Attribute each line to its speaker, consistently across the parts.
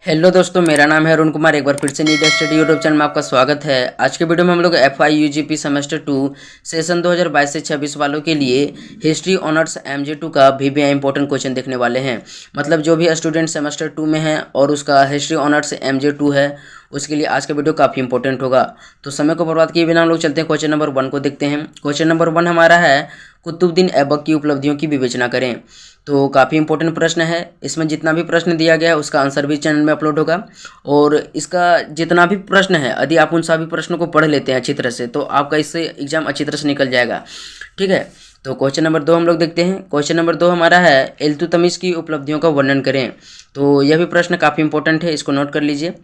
Speaker 1: Hello दोस्तों, मेरा नाम है अरुण कुमार। एक बार फिर से नीट स्टडी यूट्यूब चैनल में आपका स्वागत है। आज के वीडियो में हम लोग FI UGP सेमेस्टर 2 सेशन 2022 से 26 वालों के लिए हिस्ट्री ऑनर्स MJ2 का VBI इंपॉर्टेंट क्वेश्चन देखने वाले हैं। मतलब जो भी स्टूडेंट सेमेस्टर 2 में है और उसका हिस्ट्री ऑनर्स MJ2 है, उसके लिए आज का वीडियो काफ़ी इंपॉर्टेंट होगा। तो समय को बर्बाद किए बिना हम लोग चलते हैं क्वेश्चन नंबर 1 को देखते हैं। क्वेश्चन नंबर 1 हमारा है कुतुबुद्दीन ऐबक की उपलब्धियों की विवेचना करें। तो काफ़ी इंपॉर्टेंट प्रश्न है। इसमें जितना भी प्रश्न दिया गया है उसका आंसर भी चैनल में अपलोड होगा, और इसका जितना भी प्रश्न है यदि आप उन सभी प्रश्नों को पढ़ लेते हैं अच्छी तरह से तो आपका इससे एग्जाम अच्छी तरह से निकल जाएगा। ठीक है, तो क्वेश्चन नंबर 2 हम लोग देखते हैं। क्वेश्चन नंबर 2 हमारा है इल्तुतमिश की उपलब्धियों का वर्णन करें। तो यह भी प्रश्न काफ़ी इंपॉर्टेंट है, इसको नोट कर लीजिए।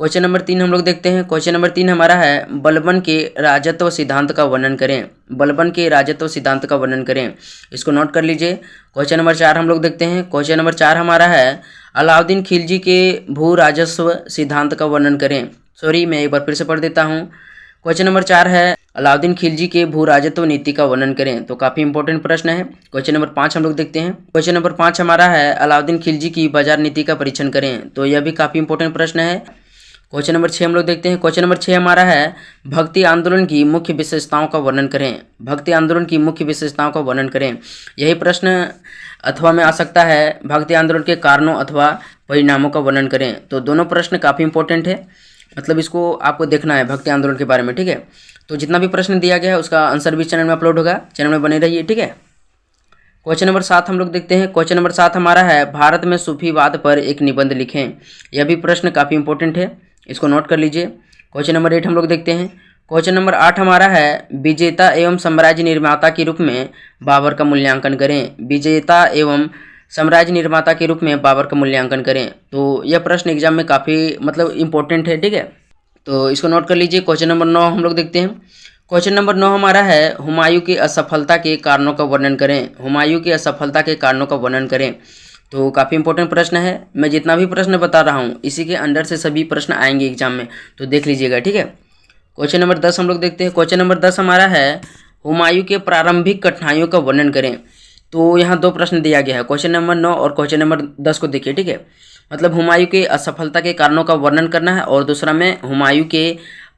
Speaker 1: क्वेश्चन नंबर 3 हम लोग देखते हैं। क्वेश्चन नंबर 3 हमारा है बलबन के राजत्व सिद्धांत का वर्णन करें। बलबन के राजत्व सिद्धांत का वर्णन करें, इसको नोट कर लीजिए। क्वेश्चन नंबर 4 हम लोग देखते हैं। क्वेश्चन नंबर 4 हमारा है अलाउद्दीन खिलजी के भू राजस्व सिद्धांत का वर्णन करें। सॉरी, मैं एक बार फिर से पढ़ देता हूँ। क्वेश्चन नंबर 4 है अलाउद्दीन खिलजी के भू राजत्व नीति का वर्णन करें। तो काफ़ी इंपॉर्टेंट प्रश्न है। क्वेश्चन नंबर 5 हम लोग देखते हैं। क्वेश्चन नंबर 5 हमारा है अलाउद्दीन खिलजी की बाजार नीति का परीक्षण करें। तो यह भी काफ़ी इंपॉर्टेंट प्रश्न है। क्वेश्चन नंबर 6 हम लोग देखते हैं। क्वेश्चन नंबर 6 हमारा है भक्ति आंदोलन की मुख्य विशेषताओं का वर्णन करें। भक्ति आंदोलन की मुख्य विशेषताओं का वर्णन करें, यही प्रश्न अथवा में आ सकता है भक्ति आंदोलन के कारणों अथवा परिणामों का वर्णन करें। तो दोनों प्रश्न काफ़ी इंपॉर्टेंट है, मतलब इसको आपको देखना है भक्ति आंदोलन के बारे में। ठीक है, तो जितना भी प्रश्न दिया गया है उसका आंसर भी चैनल में अपलोड होगा, चैनल में बने रहिए। ठीक है, क्वेश्चन नंबर 7 हम लोग देखते हैं। क्वेश्चन नंबर 7 हमारा है भारत में सूफीवाद पर एक निबंध लिखें। यह भी प्रश्न काफ़ी इंपॉर्टेंट है, इसको नोट कर लीजिए। क्वेश्चन नंबर 8 हम लोग देखते हैं। क्वेश्चन नंबर 8 हमारा है विजेता एवं साम्राज्य निर्माता के रूप में बाबर का मूल्यांकन करें। विजेता एवं साम्राज्य निर्माता के रूप में बाबर का मूल्यांकन करें। तो यह प्रश्न एग्जाम में काफ़ी मतलब इंपॉर्टेंट है। ठीक है, तो इसको नोट कर लीजिए। क्वेश्चन नंबर 9 हम लोग देखते हैं। क्वेश्चन नंबर 9 हमारा है हुमायूं की असफलता के कारणों का वर्णन करें। हुमायूं की असफलता के कारणों का वर्णन करें। तो काफ़ी इंपॉर्टेंट प्रश्न है। मैं जितना भी प्रश्न बता रहा हूँ इसी के अंडर से सभी प्रश्न आएंगे एग्जाम में, तो देख लीजिएगा। ठीक है, क्वेश्चन नंबर 10 हम लोग देखते हैं। क्वेश्चन नंबर 10 हमारा है हुमायूं के प्रारंभिक कठिनाइयों का वर्णन करें। तो यहाँ 2 प्रश्न दिया गया है, क्वेश्चन नंबर 9 और क्वेश्चन नंबर 10 को देखिए। ठीक है, मतलब हुमायूं के असफलता के कारणों का वर्णन करना है और दूसरा में हुमायूं के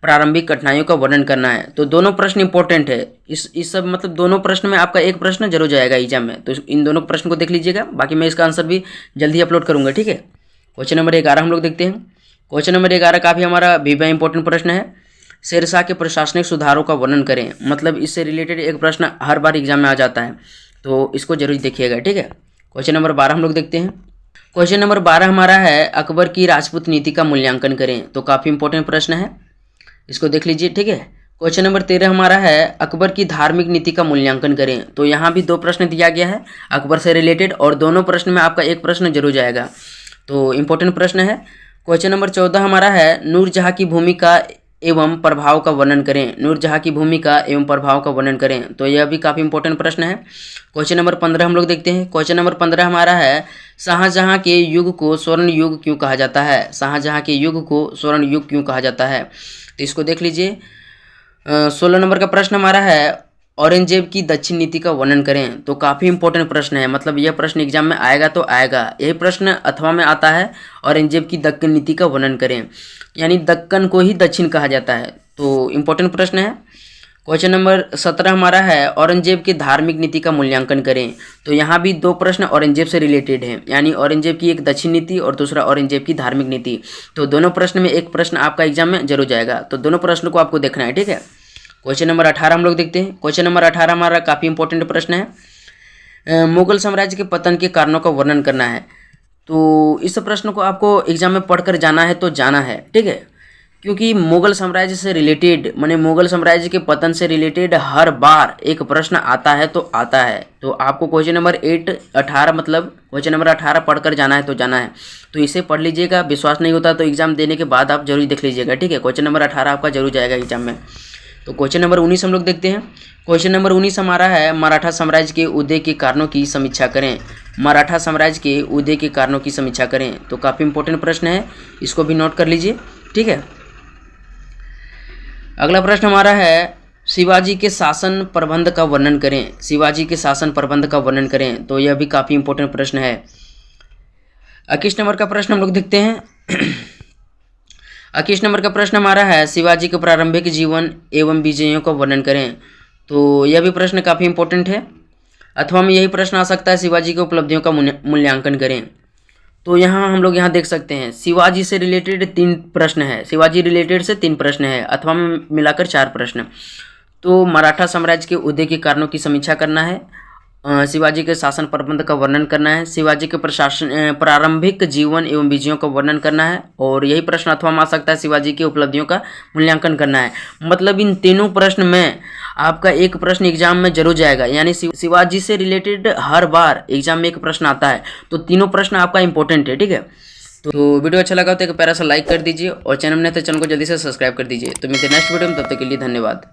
Speaker 1: प्रारंभिक कठिनाइयों का वर्णन करना है। तो दोनों प्रश्न इंपॉर्टेंट है। इस सब मतलब दोनों प्रश्न में आपका एक प्रश्न जरूर जाएगा एग्जाम में, तो इन दोनों प्रश्न को देख लीजिएगा। बाकी मैं इसका आंसर भी जल्दी अपलोड करूंगा। ठीक है, क्वेश्चन नंबर 11 हम लोग देखते हैं। क्वेश्चन नंबर 11 काफ़ी हमारा VBI इंपॉर्टेंट प्रश्न है। शेरशाह के प्रशासनिक सुधारों का वर्णन करें। मतलब इससे रिलेटेड एक प्रश्न हर बार एग्जाम में आ जाता है, तो इसको जरूर देखिएगा। ठीक है, क्वेश्चन नंबर 12 हम लोग देखते हैं। क्वेश्चन नंबर 12 हमारा है अकबर की राजपूत नीति का मूल्यांकन करें। तो काफ़ी इंपॉर्टेंट प्रश्न है, इसको देख लीजिए। ठीक है, क्वेश्चन नंबर 13 हमारा है अकबर की धार्मिक नीति का मूल्यांकन करें। तो यहाँ भी 2 प्रश्न दिया गया है अकबर से रिलेटेड, और दोनों प्रश्न में आपका एक प्रश्न जरूर जाएगा, तो इंपॉर्टेंट प्रश्न है। क्वेश्चन नंबर 14 हमारा है नूरजहाँ की भूमिका एवं प्रभाव का वर्णन करें। नूरजहाँ की भूमिका एवं प्रभाव का वर्णन करें। तो यह भी काफ़ी इंपॉर्टेंट प्रश्न है। क्वेश्चन नंबर 15 हम लोग देखते हैं। क्वेश्चन नंबर 15 हमारा है शाहजहाँ के युग को स्वर्ण युग क्यों कहा जाता है। शाहजहाँ के युग को स्वर्ण युग क्यों कहा जाता है, तो इसको देख लीजिए। 16 नंबर का प्रश्न हमारा है औरंगजेब की दक्षिण नीति का वर्णन करें। तो काफ़ी इंपॉर्टेंट प्रश्न है, मतलब यह प्रश्न एग्जाम में आएगा तो आएगा। यही प्रश्न अथवा में आता है औरंगजेब की दक्कन नीति का वर्णन करें, यानी दक्कन को ही दक्षिण कहा जाता है। तो इंपॉर्टेंट प्रश्न है। क्वेश्चन नंबर 17 हमारा है औरंगजेब की धार्मिक नीति का मूल्यांकन करें। तो यहाँ भी 2 प्रश्न औरंगजेब से रिलेटेड हैं, यानी औरंगजेब की एक दक्षिण नीति और दूसरा औरंगजेब की धार्मिक नीति। तो दोनों प्रश्न में एक प्रश्न आपका एग्जाम में जरूर जाएगा, तो दोनों प्रश्न को आपको देखना है। ठीक है, क्वेश्चन नंबर 18 हम लोग देखते हैं। क्वेश्चन नंबर 18 हमारा काफ़ी इंपॉर्टेंट प्रश्न है मुगल साम्राज्य के पतन के कारणों का वर्णन करना है। तो इस प्रश्न को आपको एग्जाम में पढ़कर जाना है तो जाना है। ठीक है, क्योंकि मुगल साम्राज्य से रिलेटेड माने मुगल साम्राज्य के पतन से रिलेटेड हर बार एक प्रश्न आता है तो आता है। तो आपको क्वेश्चन नंबर 18 मतलब क्वेश्चन नंबर 18 पढ़कर जाना है तो जाना है, तो इसे पढ़ लीजिएगा। विश्वास नहीं होता तो एग्जाम देने के बाद आप जरूर देख लीजिएगा। ठीक है, क्वेश्चन नंबर 18 आपका जरूर जाएगा एग्जाम में। तो क्वेश्चन नंबर 19 हम लोग देखते हैं। क्वेश्चन नंबर 19 हमारा है मराठा साम्राज्य के उदय के कारणों की समीक्षा करें। मराठा साम्राज्य के उदय के कारणों की समीक्षा करें। तो काफ़ी इंपॉर्टेंट प्रश्न है, इसको भी नोट कर लीजिए। ठीक है, अगला प्रश्न हमारा है शिवाजी के शासन प्रबंध का वर्णन करें। शिवाजी के शासन प्रबंध का वर्णन करें। तो यह भी काफ़ी इंपॉर्टेंट प्रश्न है। 21 नंबर का प्रश्न हम लोग देखते हैं। 21 नंबर का प्रश्न हमारा है, शिवाजी के प्रारंभिक जीवन एवं विजयों का वर्णन करें। तो यह भी प्रश्न काफ़ी इंपॉर्टेंट है। अथवा में यही प्रश्न आ सकता है, शिवाजी की उपलब्धियों का मूल्यांकन करें। तो यहाँ हम लोग यहाँ देख सकते हैं शिवाजी से रिलेटेड 3 प्रश्न है, शिवाजी रिलेटेड से 3 प्रश्न है, अथवा में मिलाकर 4 प्रश्न। तो मराठा साम्राज्य के उदय के कारणों की समीक्षा करना है, शिवाजी के शासन प्रबंध का वर्णन करना है, शिवाजी के प्रारंभिक जीवन एवं विजयों का वर्णन करना है, और यही प्रश्न अथवा में आ सकता है शिवाजी की उपलब्धियों का मूल्यांकन करना है। मतलब इन तीनों प्रश्न में आपका एक प्रश्न एग्जाम में जरूर जाएगा, यानी शिवाजी से रिलेटेड हर बार एग्जाम में एक प्रश्न आता है। तो तीनों प्रश्न आपका इंपॉर्टेंट है, ठीक है। तो वीडियो अच्छा लगा तो एक प्यारा सा लाइक कर दीजिए, और चैनल में तो चैनल को जल्दी से सब्सक्राइब कर दीजिए। तो मिलते हैं नेक्स्ट वीडियो में, तब तक के लिए धन्यवाद।